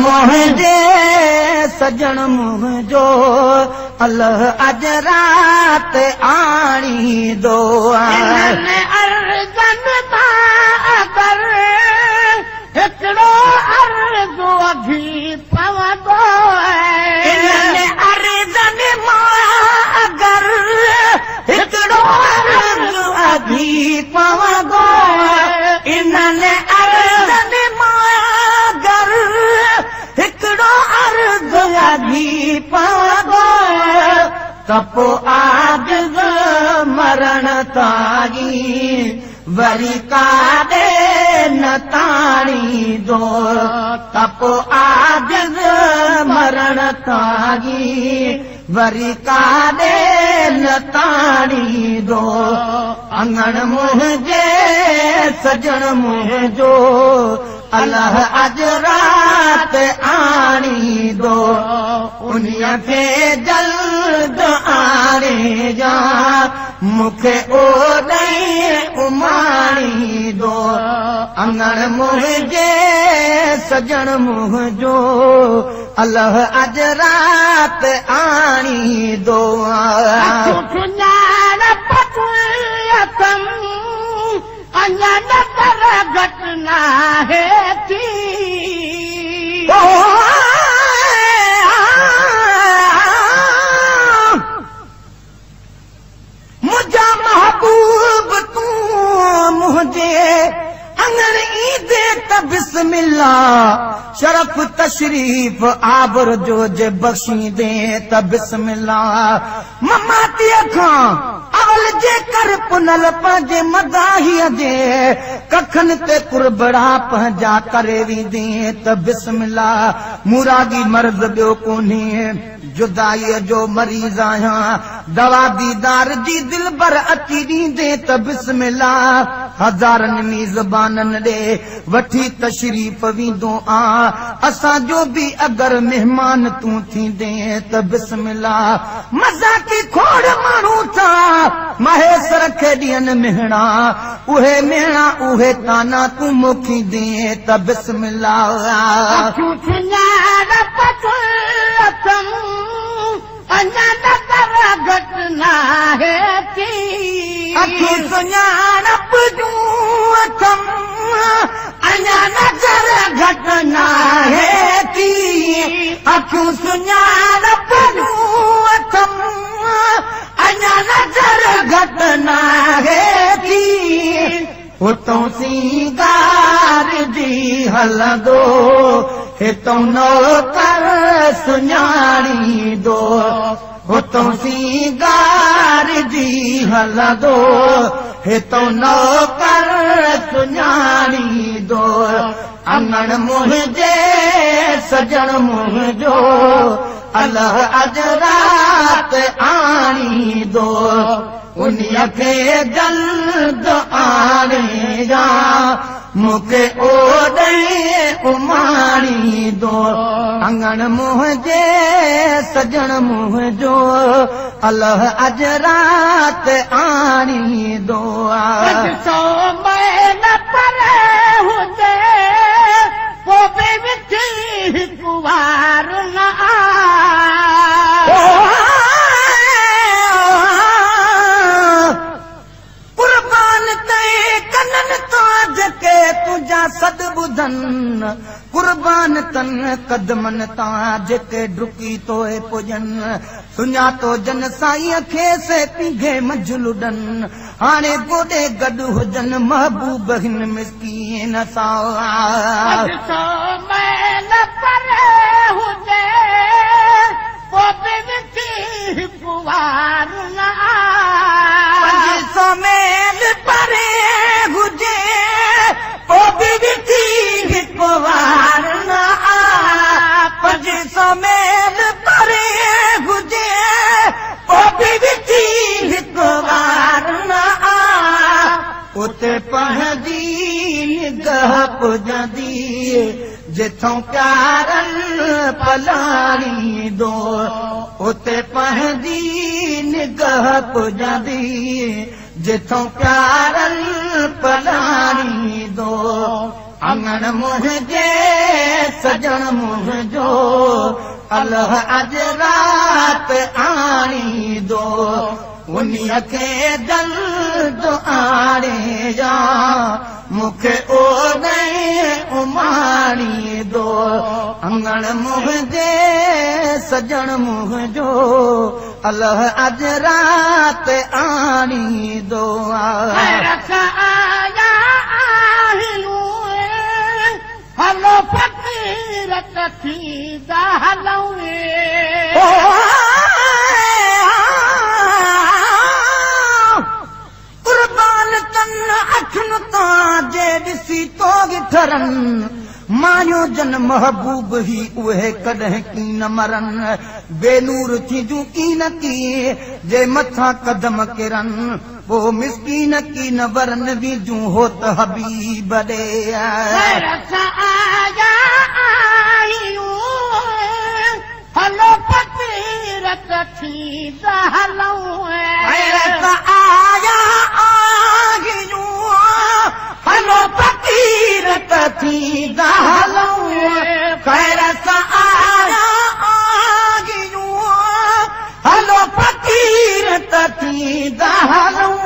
मुंहिंजे सजण मुंहिंजो अल्लाह अज रात आणींदो हिकिड़ो अर्ज़ अभी पवंदो अर्ज़न मां अगर हिकिड़ो अर्ज़ अभी पवंदो इन्हनि अर्ज़न मां अगर हिकिड़ो अर्ज़ अभी पवंदो त पोइ आजिज़ मरण ताईं वरी काॾे न ताणींदो त पोइ आजिज़ मरण ताईं वरी काॾे न ताणींदो अंगण मुंहिंजे सजण मुंहिंजो अल्लाह अज रात आणींदो उन्हीअ खे जल्द आणे जा मूंखे ओॾई उमाणींदो अंगण मुंहिंजे सजण मुंहिंजो अल्लाह अज रात आणींदो अञा नज़र घटना है थी मुंहिंजा महबूब तूं मुंहिंजे अंगण ईंदे त बिस्मिल्लाह शरफ तशरीफ आबर जो जे बख़्शींदे त बिस्मिल्लाह ममातीअ खां अवल जे कर पुनल पंहिंजे मदाहीअ जे कखनि ते कुरबड़ा पंहिंजा करे वेंदे त बिस्मिल्लाह मुरादी मर्ज़ ॿियो कोन्हे जुदाईअ जो मरीज़ आहियां दवा दीदार जी दिलबर अची ॾींदे त बिस्मिल्लाह हज़ारनि मीज़बाननि ॾे वठी तशरीफ़ वेंदो आ असांजो बि अगरि महिमान तूं थींदे त बिस्मिल्लाह मज़ाकी खोड़ माण्हू था महेसर खे ॾियनि मेहणा उहे मेहणा उहे ताना तूं मोखींदे त बिस्मिल्लाह अञा नज़र घटना है थी अखियूं सुञाणप जूं अथम अञा नज़र घटना है थी अखियूं सुञाणप जूं अथम अञा नज़र घटना है थी उतों सिंगार जी हलंदो हितों नौकर सुञाणींदो उतों सिंगार जी हलंदो हितों नौकर सुञाणींदो अंगण मुंहिंजे सजण मुंहिंजो अल्लाह अज रात आणींदो उन्हीअ खे जल्द आणे जा मूंखे ओॾई उमाणींदो अंगण मुंहिंजे सजण मुंहिंजो अल्लाह अज रात आणींदो हुजे पोइ बि विठी हिकु वार न तुझा सद बुधन कुर्बान तन कदमन तां जेके डुकी तोए पुजन सुञातो जन साईं खे से पीघे मजलुडन हाणे गोॾे गॾु हुजन महबूब हिन मिस्कीन सां हुजे मेल परे हुजे मेल परे हुजे उते पंहिंजी निगाह पुॼंदी जिथों प्यारनि पलाणींदो उते पंहिंजी निगाह पुॼंदी जिथों प्यारल पलाणी दो अंगण मुंहिंजे सजण मुंहिंजो अल्लाह अज रात आणी दो उन्हीअ खे जल्द आणे जा मूंखे ओॾे उमाणी दो अंगण मुंहिंजे सजण मुंहिंजो अल्लाह अज रात आणी दो हलो फकीर थींदा हलूं कुर्बान तन अखियुनि तां जे ॾिसी तो ठरन मानियो जन महबूब ही उहे कॾहिं की न मरन बेनूर थी जूं की न की जे मथां कदम किरन वो मिस्कीन की न वरन भी जूं हो त हबीब ॾे हलो फकीर थींदा हलूं आया आगियूं हलो फकीर थींदा हलूं खैर सां आया आगियूं हलो फकीर थींदा हलूं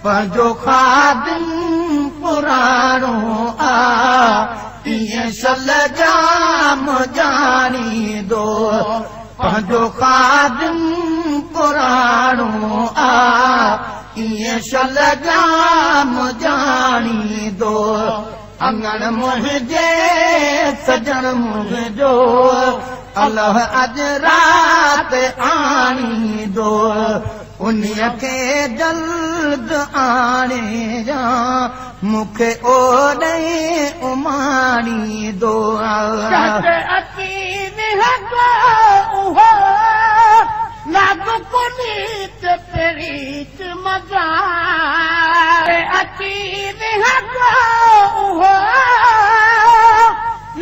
पंहिंजो खादिम पुराणो आ इएं सल जाम जानी दो पंहिंजो खादिम पुराणो आ इएं सल जाम जानी दो अंगण मुंहिंजे सजण मुंहिंजो अल्लाह अज रात आणी दो उन्हीअ खे जल्द आणे जा मूंखे ओॾे उमाणी दो नागुनीत प्रीत मजा अची उहो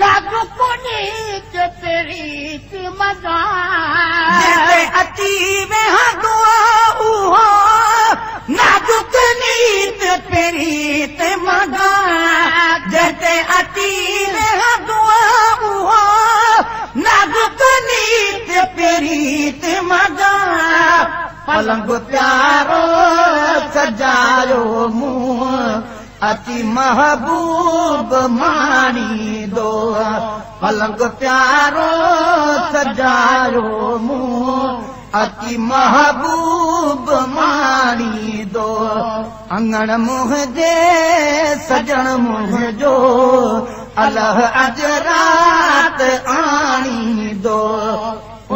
नागुनीत प्रीत मजा अची उहो नागुनीत प्रीत मगा जते अची उहो नागुनीत प्रीत मगा पलंग प्यारो सजायो मुंहुं अची महबूब माणी दो पलंग प्यारो सजायो मुंहुं अची महबूब माणी दो अंगण मुंहिंजे सजण मुंहिंजो अल्लाह अज रात आणी दो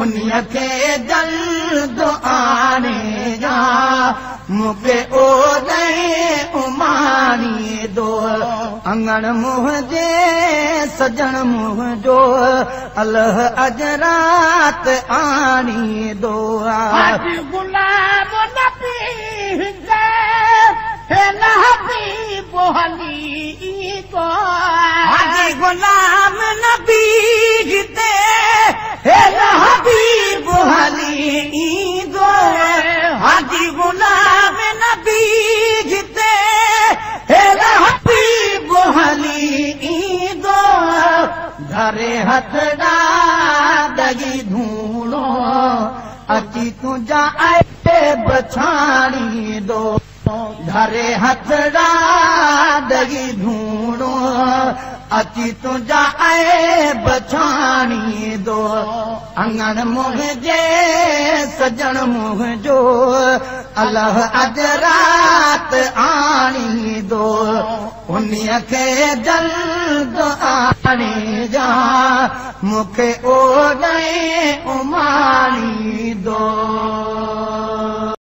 उन्हीअ खे जल्द आणे जा मूंखे ओॾे उमाणी दो अंगण मुंहिंजे सजण मुंहिंजो अल्लाह अज रात आणी दो गुलाम नबी गुलाम नबी हबीब हली दो हाजी गुलाम नबी हबीब हली दो धरे हथ ॾाढी धूणो अची तुंहिंजा बछाणी दो धरे हथ ॾाढी धूणो अची तुंहिंजा बछाणी दो अंगण मुंहिंजे सजण मुंहिंजो अल्लाह अज रात आणी दो उन्हीअ खे जल्द आणे जा मूंखे ओॾे उमाणी दो